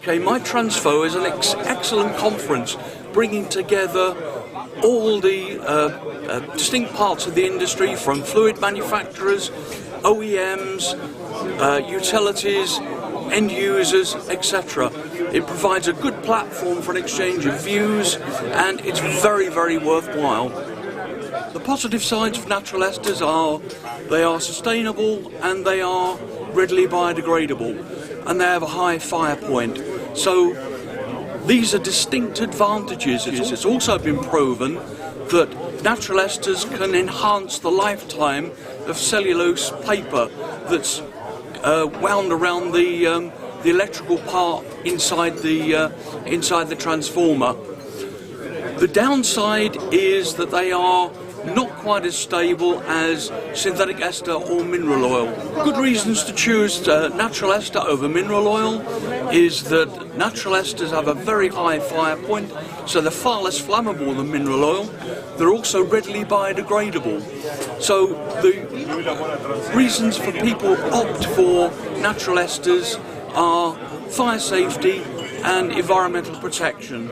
Okay, My Transfo is an excellent conference bringing together all the distinct parts of the industry, from fluid manufacturers, OEMs, utilities, end users, etc. It provides a good platform for an exchange of views, and it's very, very worthwhile. The positive sides of natural esters are they are sustainable and they are readily biodegradable, and they have a high fire point. So these are distinct advantages. It's also been proven that natural esters can enhance the lifetime of cellulose paper that's wound around the electrical part inside the transformer. The downside is that they are not quite as stable as synthetic ester or mineral oil. Good reasons to choose natural ester over mineral oil is that natural esters have a very high fire point, so they're far less flammable than mineral oil. They're also readily biodegradable. So the reasons for people opt for natural esters are fire safety and environmental protection.